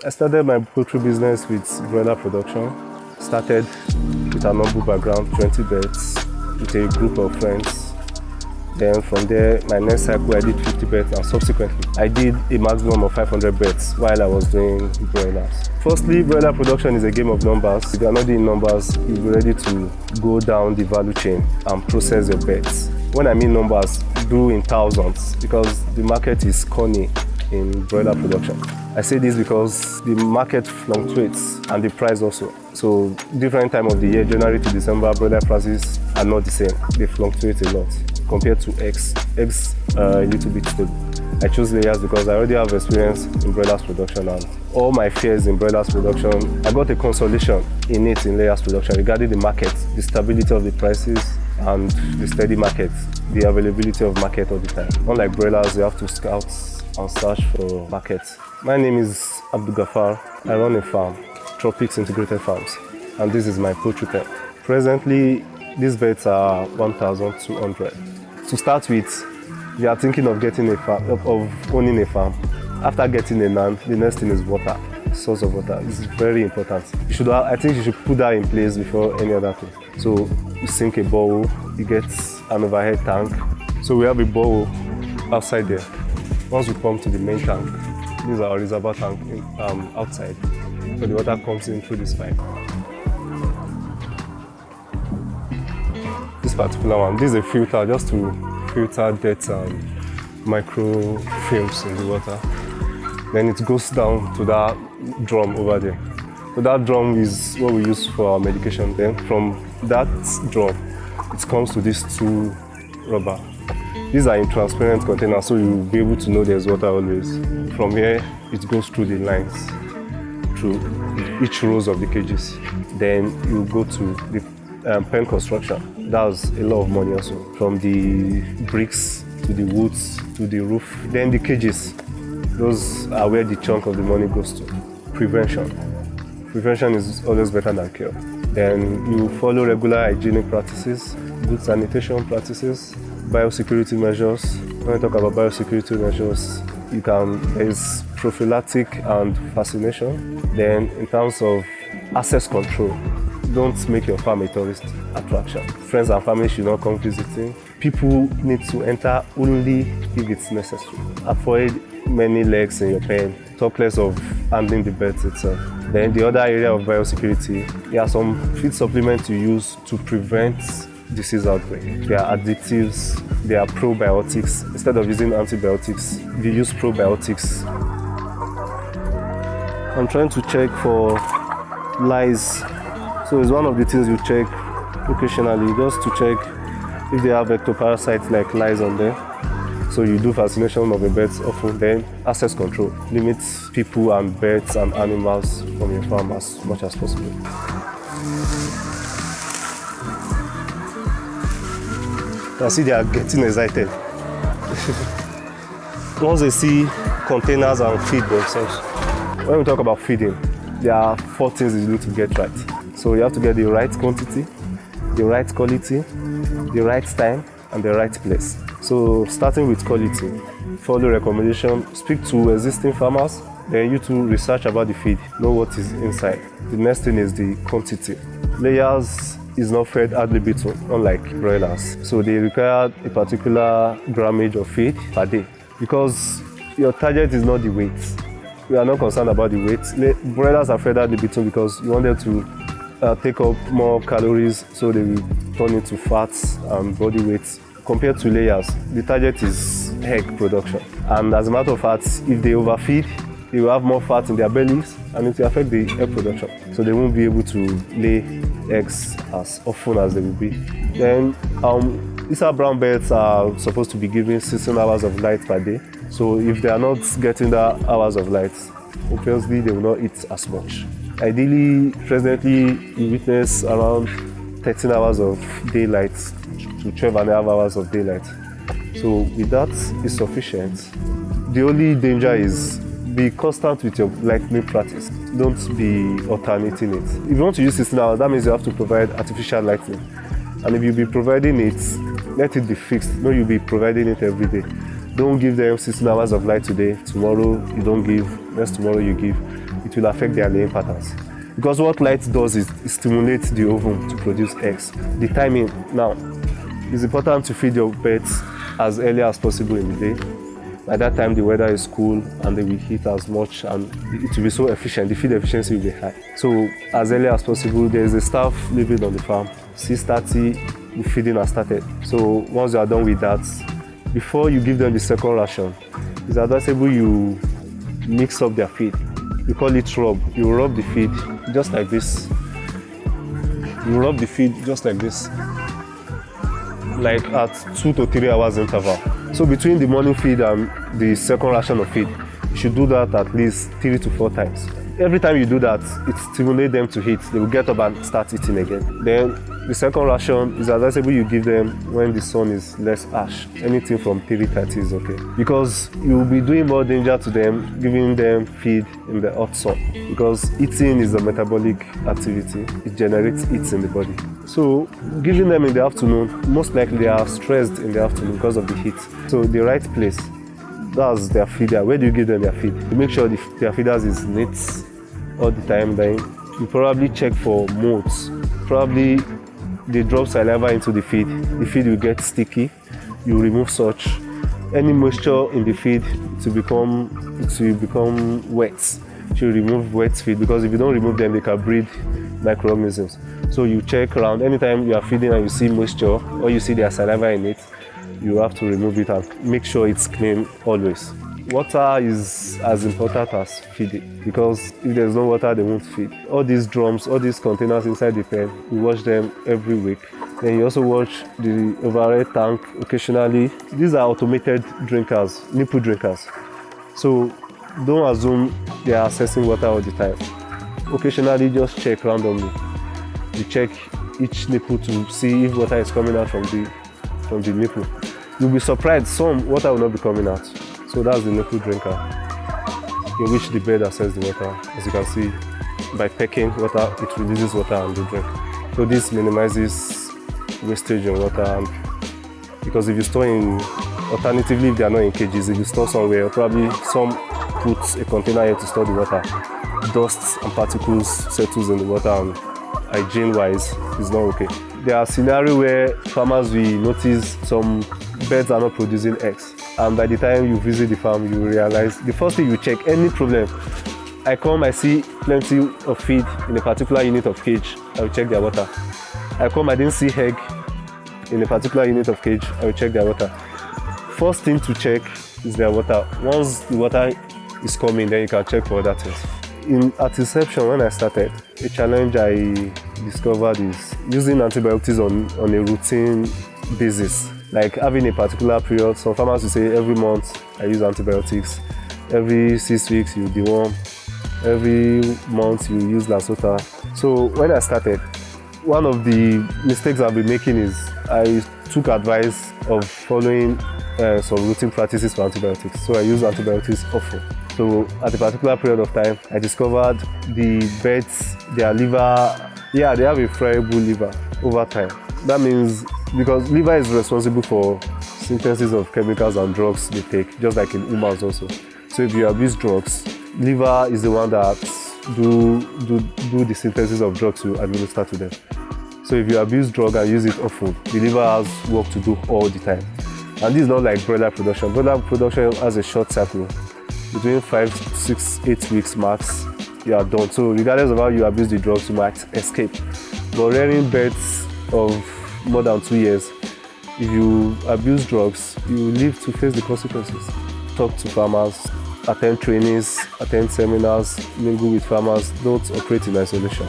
I started my poultry business with broiler production. Started with an humble background, 20 birds, with a group of friends. Then from there, my next cycle I did 50 birds, and subsequently I did a maximum of 500 birds while I was doing broilers. Firstly, broiler production is a game of numbers. If you are not doing numbers, you'll be ready to go down the value chain and process your birds. When I mean numbers, do in thousands, because the market is corny in broiler production. I say this because the market fluctuates and the price also. So different time of the year, January to December, broiler prices are not the same. They fluctuate a lot compared to eggs. Eggs are a little bit stable. I chose layers because I already have experience in broilers production, and all my fears in broilers production, I got a consolation in it in layers production regarding the market, the stability of the prices, and the steady market, the availability of market all the time. Unlike broilers, you have to scout and search for markets. My name is Abdul Gafar. I run a farm, Tropics Integrated Farms, and this is my poultry pen. Presently, these birds are 1,200. To start with, you are thinking of getting a farm, of owning a farm. After getting a land, the next thing is water. Source of water is very important. I think you should put that in place before any other thing. So you sink a borehole, you get an overhead tank. So we have a borehole outside there. Once we pump to the main tank, these are our reservoir tank outside. So the water comes in through this pipe. This particular one, this is a filter just to filter dirt and microfilms in the water. Then it goes down to that drum over there. So that drum is what we use for our medication. Then from that drum, it comes to these two rubber. These are in transparent containers, so you'll be able to know there's water always. From here, it goes through the lines, through each rows of the cages. Then you go to the pen construction. That's a lot of money also. From the bricks to the woods to the roof. Then the cages. Those are where the chunk of the money goes to. Prevention. Prevention is always better than cure. Then you follow regular hygienic practices, good sanitation practices, biosecurity measures. When I talk about biosecurity measures, there is prophylactic and vaccination. Then in terms of access control, don't make your farm a tourist attraction. Friends and family should not come visiting. People need to enter only if it's necessary. Avoid many legs in your pen. Talk less of handling the birds itself. Then the other area of biosecurity, there are some feed supplements you use to prevent disease outbreak. There are additives, there are probiotics. Instead of using antibiotics, we use probiotics. I'm trying to check for lice. So it's one of the things you check occasionally, just to check if they have ectoparasites like lice on there. So you do vaccination of the birds often. Then access control, limits people and birds and animals from your farm as much as possible. You see, they are getting excited. Once they see containers and feed themselves. When we talk about feeding, there are 4 things you need to get right. So you have to get the right quantity, the right quality, the right time, and the right place. So starting with quality, follow recommendation, speak to existing farmers, then you to research about the feed, know what is inside. The next thing is the quantity. Layers is not fed ad libitum, unlike broilers. So they require a particular grammage of feed per day, because your target is not the weight. We are not concerned about the weight. Broilers are fed ad libitum because you want them to take up more calories, so they will turn into fats and body weight. Compared to layers, the target is egg production. And as a matter of fact, if they overfeed, they will have more fat in their bellies and it will affect the egg production. So they won't be able to lay eggs as often as they will be. Then these brown birds are supposed to be given 16 hours of light per day. So if they are not getting the hours of light, obviously they will not eat as much. Ideally, presently, you witness around 13 hours of daylight to 12.5 hours of daylight. So with that, it's sufficient. The only danger is be constant with your lightning practice. Don't be alternating it. If you want to use 16 hours, that means you have to provide artificial lighting. And if you be providing it, let it be fixed. No, you'll be providing it every day. Don't give them 16 hours of light today. Tomorrow you don't give. Next tomorrow you give. it will affect their laying patterns. Because what light does is it stimulates the ovum to produce eggs. The timing now, it's important to feed your pets as early as possible in the day. By that time, the weather is cool and they will eat as much and it will be so efficient. The feed efficiency will be high. So as early as possible, there is a staff living on the farm. 6:30, the feeding has started. So once you are done with that, before you give them the second ration, it's advisable you mix up their feed. We call it rub. You rub the feed just like this. You rub the feed just like this, like at 2 to 3 hours interval. So between the morning feed and the second ration of feed, you should do that at least 3 to 4 times. Every time you do that, it stimulates them to eat. They will get up and start eating again. Then the second ration is advisable you give them when the sun is less harsh. Anything from 3:30 is okay. Because you will be doing more danger to them, giving them feed in the hot sun. Because eating is a metabolic activity. It generates heat in the body. So giving them in the afternoon, most likely they are stressed in the afternoon because of the heat. So the right place, that's their feeder. Where do you give them their feed? You make sure their feeders is neat all the time. Then you probably check for molds. Probably they drop saliva into the feed will get sticky. You remove such. Any moisture in the feed it will become wet. You remove wet feed because if you don't remove them, they can breed microorganisms. So you check around anytime you are feeding and you see moisture or you see their saliva in it, you have to remove it and make sure it's clean always. Water is as important as feeding because if there's no water, they won't feed. All these drums, all these containers inside the pen, we wash them every week. Then you also wash the overhead tank occasionally. These are automated drinkers, nipple drinkers. So don't assume they are accessing water all the time. Occasionally just check randomly. You check each nipple to see if water is coming out from the nipple. You'll be surprised, some water will not be coming out. So that's the nipple drinker, in which the bird accesses the water. As you can see, by pecking water, it releases water and they drink. So this minimizes wastage in water. And because if you store alternatively, if they are not in cages, if you store somewhere, probably some put a container here to store the water. Dust and particles settles in the water and hygiene-wise, it's not okay. There are scenarios where farmers will notice some birds are not producing eggs. And by the time you visit the farm, you realize the first thing you check, any problem. I come, I see plenty of feed in a particular unit of cage, I will check their water. I come, I didn't see egg in a particular unit of cage, I will check their water. First thing to check is their water. Once the water is coming, then you can check for other things. At inception, when I started, a challenge I discovered is using antibiotics on a routine basis. Like having a particular period, some farmers will say every month I use antibiotics, every 6 weeks you deworm, every month you use Lansota. So when I started, one of the mistakes I've been making is I took advice of following some routine practices for antibiotics. So I use antibiotics often. So at a particular period of time, I discovered the birds, their liver, they have a friable liver over time. That means because liver is responsible for synthesis of chemicals and drugs they take, just like in humans also. So if you abuse drugs, liver is the one that do the synthesis of drugs you administer to them. So if you abuse drug and use it often, the liver has work to do all the time. And this is not like broiler production. Broiler production has a short cycle. Between 5, 6, 8 weeks max, you are done. So regardless of how you abuse the drugs, you might escape. But rearing birds of more than 2 years, if you abuse drugs, you live to face the consequences. Talk to farmers, attend trainings, attend seminars, mingle with farmers, don't operate in isolation.